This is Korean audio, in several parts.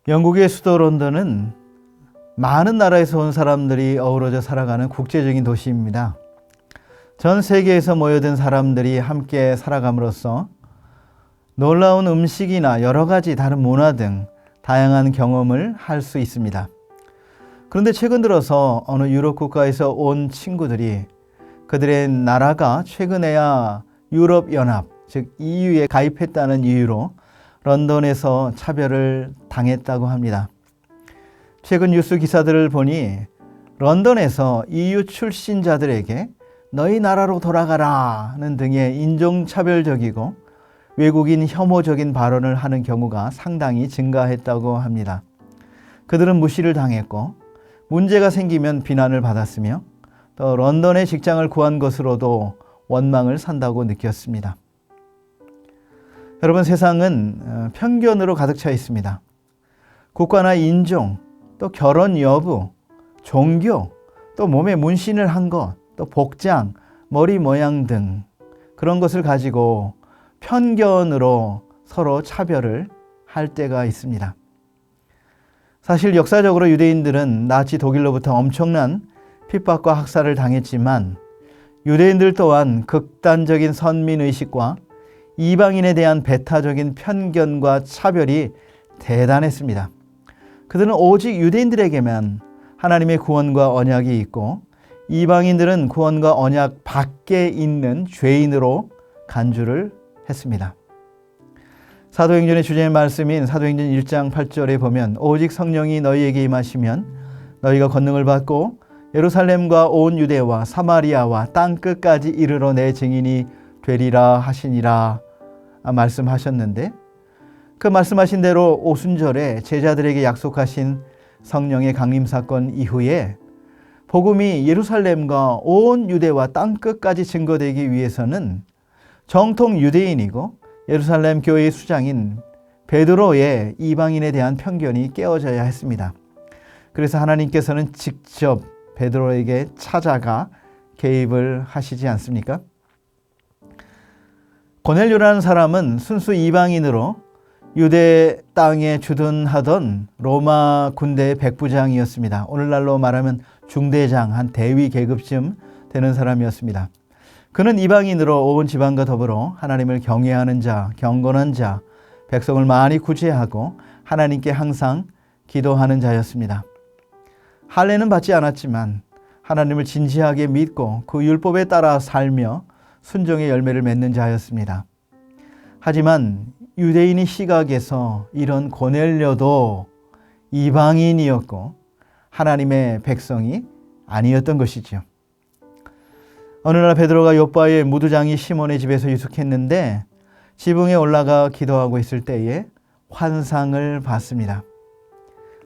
영국의 수도 런던은 많은 나라에서 온 사람들이 어우러져 살아가는 국제적인 도시입니다. 전 세계에서 모여든 사람들이 함께 살아감으로써 놀라운 음식이나 여러 가지 다른 문화 등 다양한 경험을 할 수 있습니다. 그런데 최근 들어서 어느 유럽 국가에서 온 친구들이 그들의 나라가 최근에야 유럽연합, 즉 EU에 가입했다는 이유로 런던에서 차별을 당했다고 합니다. 최근 뉴스 기사들을 보니 런던에서 EU 출신자들에게 너희 나라로 돌아가라는 등의 인종차별적이고 외국인 혐오적인 발언을 하는 경우가 상당히 증가했다고 합니다. 그들은 무시를 당했고 문제가 생기면 비난을 받았으며 또 런던에 직장을 구한 것으로도 원망을 산다고 느꼈습니다. 여러분, 세상은 편견으로 가득 차 있습니다. 국가나 인종, 또 결혼 여부, 종교, 또 몸에 문신을 한 것, 또 복장, 머리 모양 등 그런 것을 가지고 편견으로 서로 차별을 할 때가 있습니다. 사실 역사적으로 유대인들은 나치 독일로부터 엄청난 핍박과 학살을 당했지만 유대인들 또한 극단적인 선민의식과 이방인에 대한 배타적인 편견과 차별이 대단했습니다. 그들은 오직 유대인들에게만 하나님의 구원과 언약이 있고 이방인들은 구원과 언약 밖에 있는 죄인으로 간주를 했습니다. 사도행전의 주제의 말씀인 사도행전 1장 8절에 보면 오직 성령이 너희에게 임하시면 너희가 권능을 받고 예루살렘과 온 유대와 사마리아와 땅끝까지 이르러 내 증인이 되리라 하시니라 말씀하셨는데, 그 말씀하신 대로 오순절에 제자들에게 약속하신 성령의 강림 사건 이후에 복음이 예루살렘과 온 유대와 땅끝까지 증거되기 위해서는 정통 유대인이고 예루살렘 교회의 수장인 베드로의 이방인에 대한 편견이 깨어져야 했습니다. 그래서 하나님께서는 직접 베드로에게 찾아가 개입을 하시지 않습니까? 고넬료라는 사람은 순수 이방인으로 유대 땅에 주둔하던 로마 군대의 백부장이었습니다. 오늘날로 말하면 중대장, 한 대위 계급쯤 되는 사람이었습니다. 그는 이방인으로 온 지방과 더불어 하나님을 경외하는 자, 경건한 자, 백성을 많이 구제하고 하나님께 항상 기도하는 자였습니다. 할례는 받지 않았지만 하나님을 진지하게 믿고 그 율법에 따라 살며 순종의 열매를 맺는 자였습니다. 하지만 유대인의 시각에서 이런 고넬료도 이방인이었고 하나님의 백성이 아니었던 것이죠. 어느 날 베드로가 요바의 무두장이 시몬의 집에서 유숙했는데 지붕에 올라가 기도하고 있을 때에 환상을 봤습니다.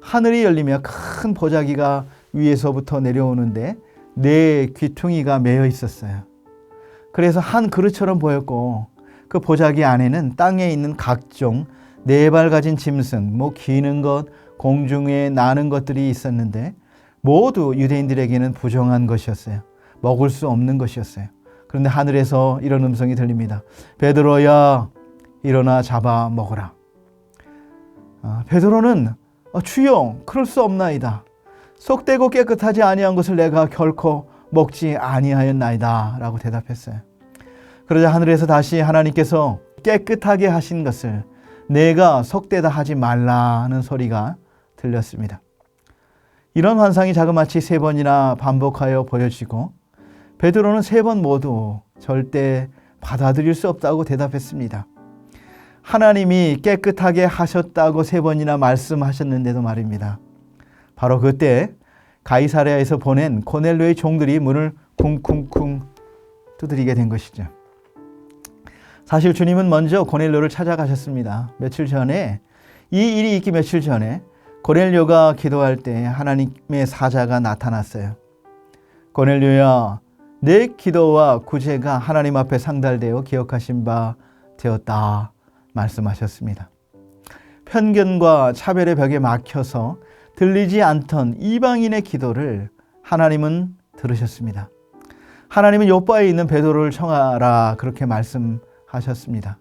하늘이 열리며 큰 보자기가 위에서부터 내려오는데 네 귀퉁이가 매여 있었어요. 그래서 한 그릇처럼 보였고 그 보자기 안에는 땅에 있는 각종 네 발 가진 짐승, 기는 것, 공중에 나는 것들이 있었는데 모두 유대인들에게는 부정한 것이었어요. 먹을 수 없는 것이었어요. 그런데 하늘에서 이런 음성이 들립니다. 베드로야, 일어나 잡아 먹어라. 베드로는 주여, 그럴 수 없나이다. 속되고 깨끗하지 아니한 것을 내가 결코 먹지 아니하였나이다 라고 대답했어요. 그러자 하늘에서 다시 하나님께서 깨끗하게 하신 것을 내가 속되다 하지 말라는 소리가 들렸습니다. 이런 환상이 자그마치 3번이나 반복하여 보여지고 베드로는 3번 모두 절대 받아들일 수 없다고 대답했습니다. 하나님이 깨끗하게 하셨다고 3번이나 말씀하셨는데도 말입니다. 바로 그때 가이사랴에서 보낸 고넬료의 종들이 문을 쿵쿵쿵 두드리게 된 것이죠. 사실 주님은 먼저 고넬료를 찾아가셨습니다. 이 일이 있기 며칠 전에 고넬료가 기도할 때 하나님의 사자가 나타났어요. 고넬료야, 내 기도와 구제가 하나님 앞에 상달되어 기억하신 바 되었다 말씀하셨습니다. 편견과 차별의 벽에 막혀서 들리지 않던 이방인의 기도를 하나님은 들으셨습니다. 하나님은 요바에 있는 베드로를 청하라 그렇게 말씀하셨습니다.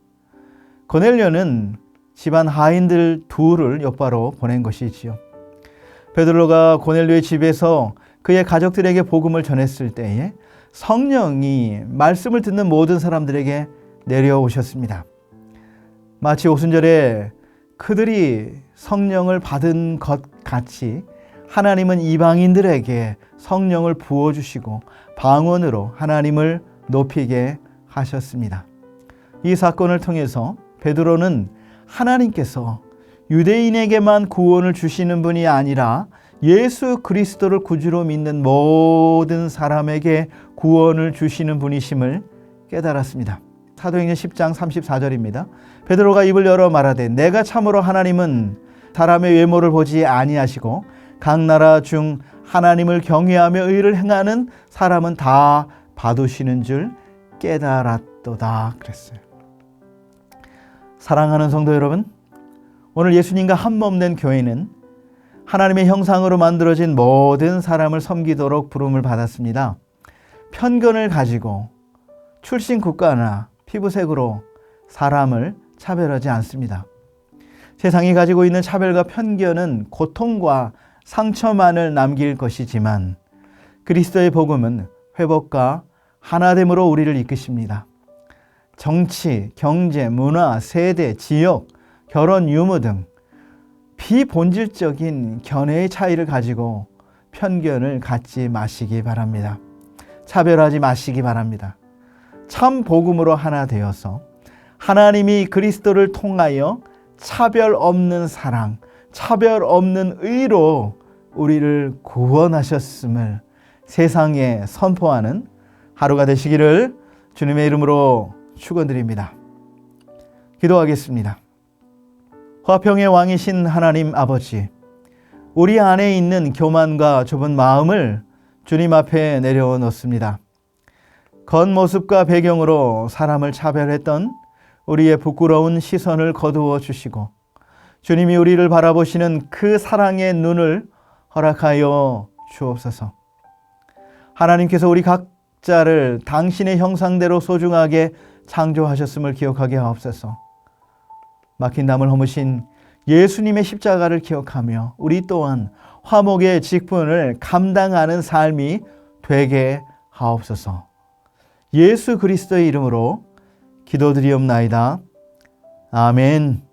고넬료는 집안 하인들 둘을 옆바로 보낸 것이지요. 베드로가 고넬료의 집에서 그의 가족들에게 복음을 전했을 때에 성령이 말씀을 듣는 모든 사람들에게 내려오셨습니다. 마치 오순절에 그들이 성령을 받은 것 같이 하나님은 이방인들에게 성령을 부어주시고 방언으로 하나님을 높이게 하셨습니다. 이 사건을 통해서 베드로는 하나님께서 유대인에게만 구원을 주시는 분이 아니라 예수 그리스도를 구주로 믿는 모든 사람에게 구원을 주시는 분이심을 깨달았습니다. 사도행전 10장 34절입니다. 베드로가 입을 열어 말하되 내가 참으로 하나님은 사람의 외모를 보지 아니하시고 각 나라 중 하나님을 경외하며 의를 행하는 사람은 다 받으시는 줄 깨달았도다 그랬어요. 사랑하는 성도 여러분, 오늘 예수님과 한몸 된 교회는 하나님의 형상으로 만들어진 모든 사람을 섬기도록 부름을 받았습니다. 편견을 가지고 출신 국가나 피부색으로 사람을 차별하지 않습니다. 세상이 가지고 있는 차별과 편견은 고통과 상처만을 남길 것이지만 그리스도의 복음은 회복과 하나됨으로 우리를 이끄십니다. 정치, 경제, 문화, 세대, 지역, 결혼, 유무 등 비본질적인 견해의 차이를 가지고 편견을 갖지 마시기 바랍니다. 차별하지 마시기 바랍니다. 참 복음으로 하나 되어서 하나님이 그리스도를 통하여 차별 없는 사랑, 차별 없는 의로 우리를 구원하셨음을 세상에 선포하는 하루가 되시기를 주님의 이름으로 축원드립니다. 기도하겠습니다. 화평의 왕이신 하나님 아버지, 우리 안에 있는 교만과 좁은 마음을 주님 앞에 내려놓습니다. 겉모습과 배경으로 사람을 차별했던 우리의 부끄러운 시선을 거두어 주시고 주님이 우리를 바라보시는 그 사랑의 눈을 허락하여 주옵소서. 하나님께서 우리 각자를 당신의 형상대로 소중하게 창조하셨음을 기억하게 하옵소서. 막힌 담을 허무신 예수님의 십자가를 기억하며 우리 또한 화목의 직분을 감당하는 삶이 되게 하옵소서. 예수 그리스도의 이름으로 기도드리옵나이다. 아멘.